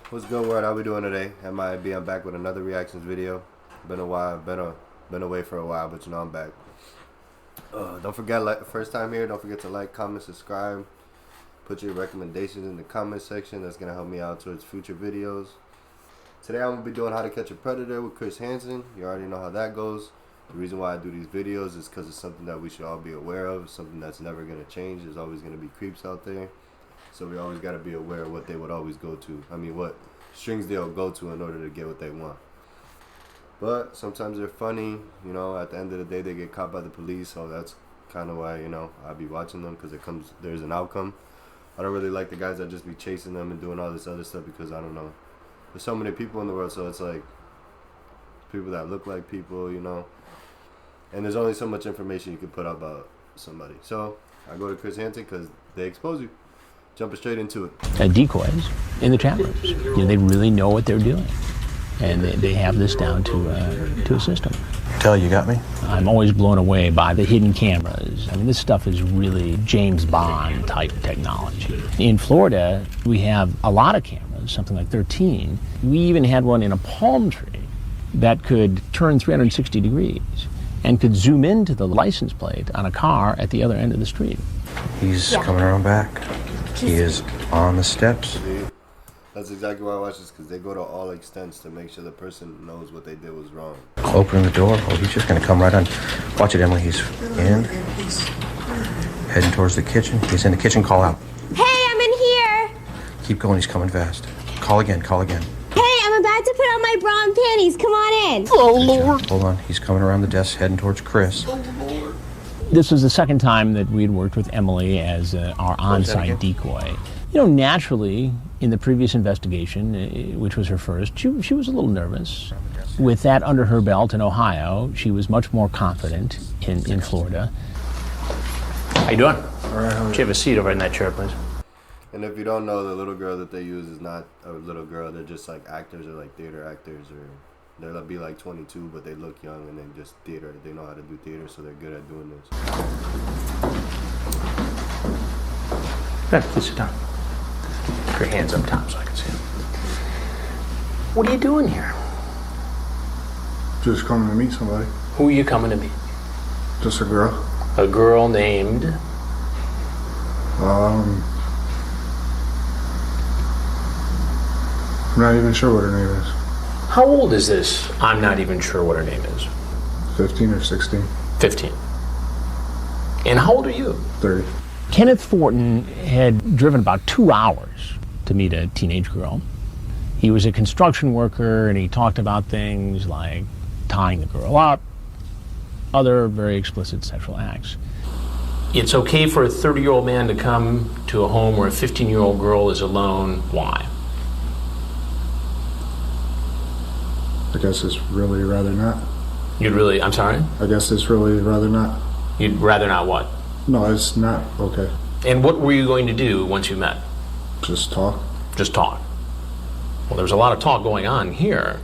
What's good, world? How we doing today? MIAB, I'm back with another reactions video. Been a while, been away for a while, but you know I'm back. Don't forget, first time here, don't forget to like, comment, subscribe. Put your recommendations in the comment section. That's gonna help me out towards future videos. Today I'm gonna be doing how to catch a predator with Chris Hansen. You already know how that goes. The reason why I do these videos is because it's something that we should all be aware of. Something that's never gonna change. There's always gonna be creeps out there. So we always got to be aware of what they would always go to. I mean, what strings they'll go to in order to get what they want. But sometimes they're funny. You know, at the end of the day, they get caught by the police. So that's kind of why, you know, I'll be watching them because there's an outcome. I don't really like the guys that just be chasing them and doing all this other stuff because, I don't know, there's so many people in the world. So it's like people that look like people, you know. And there's only so much information you can put out about somebody. So I go to Chris Hansen because they expose you. Jumping straight into it. Decoys in the chat rooms. You know, they really know what they're doing, and they have this down to a system. Tell you got me. I'm always blown away by the hidden cameras. I mean, this stuff is really James Bond type technology. In Florida, we have a lot of cameras, something like 13. We even had one in a palm tree that could turn 360 degrees and could zoom into the license plate on a car at the other end of the street. He's coming around back. He is on the steps. See, that's exactly why I watch this, because they go to all extents to make sure the person knows what they did was wrong. Opening the door. Oh, he's just going to come right on. Watch it, Emily. He's in. Heading towards the kitchen. He's in the kitchen. Call out. Hey, I'm in here. Keep going. He's coming fast. Call again. Call again. Hey, I'm about to put on my bra and panties. Come on in. Oh, Lord. Hold on. He's coming around the desk, heading towards Chris. This was the second time that we'd worked with Emily as our on-site decoy. You know, naturally, in the previous investigation, which was her first, she was a little nervous. With that under her belt in Ohio, she was much more confident in Florida. How you doing? All right, how are you have a seat over in that chair, please. And if you don't know, the little girl that they use is not a little girl. They're just like actors or like theater actors, or they'll be like 22, but they look young and they just theater. They know how to do theater, so they're good at doing this. Good, please sit down. Put your hands up top so I can see them. What are you doing here? Just coming to meet somebody. Who are you coming to meet? Just a girl. A girl named? I'm not even sure what her name is. How old is this? I'm not even sure what her name is. 15 or 16. 15. And how old are you? 30. Kenneth Thornton had driven about 2 hours to meet a teenage girl. He was a construction worker, and he talked about things like tying the girl up, other very explicit sexual acts. It's okay for a 30-year-old man to come to a home where a 15-year-old girl is alone. Why? I guess it's really rather not. I'm sorry? I guess it's really rather not. You'd rather not what? No, it's not okay. And what were you going to do once you met? Just talk. Just talk. Well, there's a lot of talk going on here.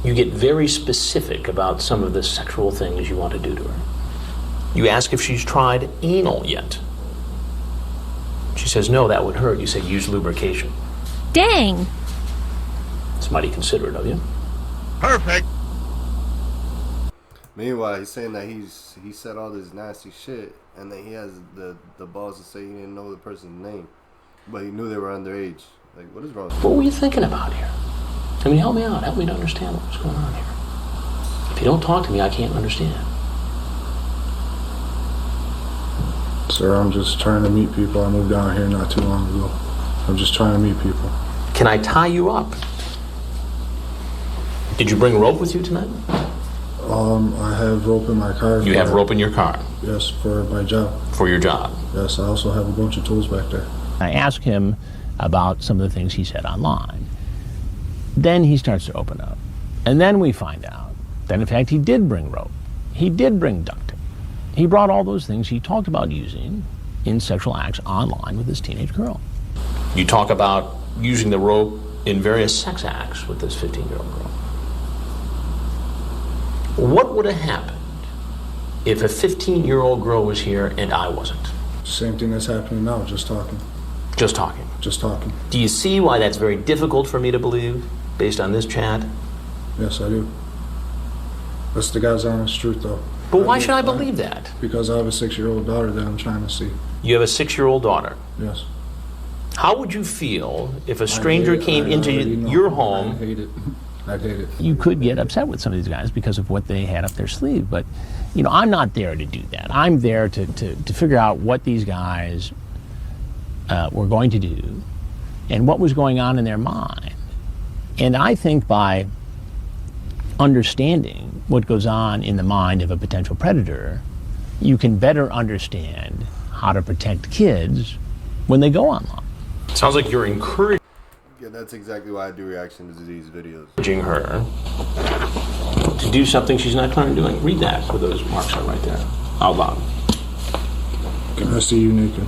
You get very specific about some of the sexual things you want to do to her. You ask if she's tried anal yet. She says, no, that would hurt. You say, use lubrication. Dang. It's mighty considerate of you. Perfect. Meanwhile, he's saying that he said all this nasty shit, and then he has the balls to say he didn't know the person's name, but he knew they were underage. Like, what is wrong? What were you thinking about here? I mean, help me out. Help me to understand what's going on here. If you don't talk to me, I can't understand. Sir, I'm just trying to meet people. I moved down here not too long ago. I'm just trying to meet people. Can I tie you up? Did you bring rope with you tonight? I have rope in my car. You have rope in your car? Yes, for my job. For your job? Yes, I also have a bunch of tools back there. I asked him about some of the things he said online. Then he starts to open up. And then we find out that, in fact, he did bring rope. He did bring duct tape. He brought all those things he talked about using in sexual acts online with this teenage girl. You talk about using the rope in various sex acts with this 15-year-old girl. What would have happened if a 15-year-old girl was here and I wasn't? Same thing that's happening now, just talking. Just talking. Just talking. Do you see why that's very difficult for me to believe, based on this chat? Yes, I do. That's the guy's honest truth, though. But why should I believe that? Because I have a 6-year-old daughter that I'm trying to see. You have a 6-year-old daughter. Yes. How would you feel if a stranger came into your home? I hate it. I hate it. You could get upset with some of these guys because of what they had up their sleeve, but you know, I'm not there to do that. I'm there to figure out what these guys were going to do and what was going on in their mind. And I think by understanding what goes on in the mind of a potential predator, you can better understand how to protect kids when they go online. Sounds like you're encouraging Yeah, that's exactly why I do reactions to these videos. her to do something she's not currently doing. Read that where those marks are right there, out loud. Can I see you naked?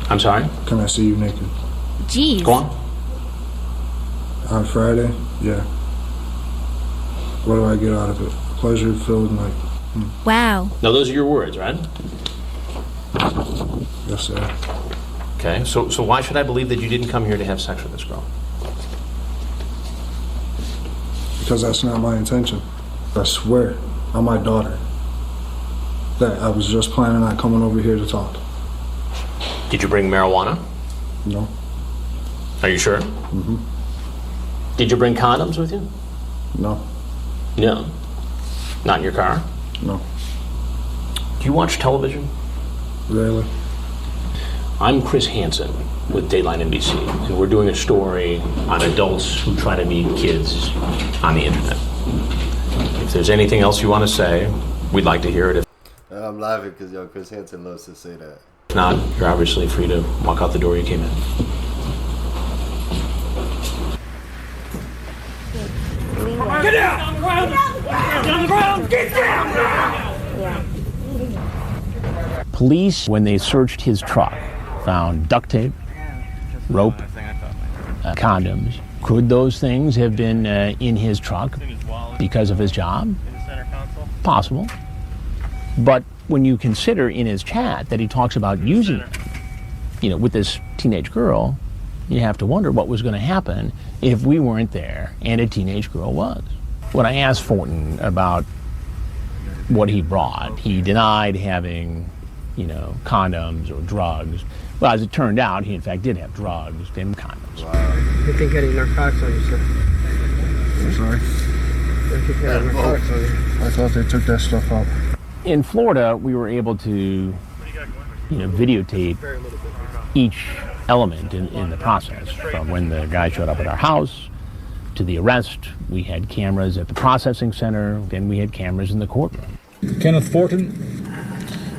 I'm sorry? Can I see you naked? Jeez. Go on. On Friday? Yeah. What do I get out of it? Pleasure-filled night. Wow. Now those are your words, right? Yes, sir. Okay, so why should I believe that you didn't come here to have sex with this girl? Because that's not my intention. I swear on my daughter that I was just planning on coming over here to talk. Did you bring marijuana? No. Are you sure? Mm-hmm. Did you bring condoms with you? No. No. Not in your car? No. Do you watch television? Really? I'm Chris Hansen with Dateline NBC, and we're doing a story on adults who try to meet kids on the internet. If there's anything else you want to say, we'd like to hear it. If I'm laughing because Chris Hansen loves to say that. not, you're obviously free to walk out the door you came in. Get down! On the ground! Get on the ground! Get down now! Police, when they searched his truck, found duct tape, rope, condoms. Could those things have been in his truck because of his job? Possible. But when you consider in his chat that he talks about using them, you know, with this teenage girl, you have to wonder what was going to happen if we weren't there and a teenage girl was. When I asked Fortin about what he brought, he denied having, you know, condoms or drugs. Well, as it turned out, he in fact did have drugs and condoms. Wow. You think any narcotics on you, sir? I'm sorry. You think any narcotics on you? I thought they took that stuff out. In Florida, we were able to, you know, videotape each element in the process, from when the guy showed up at our house to the arrest. We had cameras at the processing center, then we had cameras in the courtroom. Kenneth Fortin,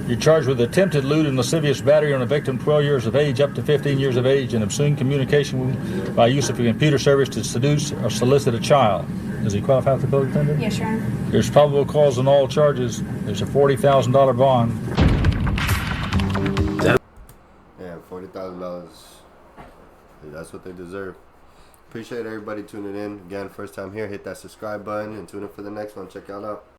you're charged with attempted lewd and lascivious battery on a victim 12 years of age up to 15 years of age and obscene communication by use of a computer service to seduce or solicit a child. Does he qualify for the code offender? Yes, Your Honor. There's probable cause on all charges. There's a $40,000 bond. Yeah, $40,000. That's what they deserve. Appreciate everybody tuning in. Again, first time here, hit that subscribe button and tune in for the next one. Check y'all out.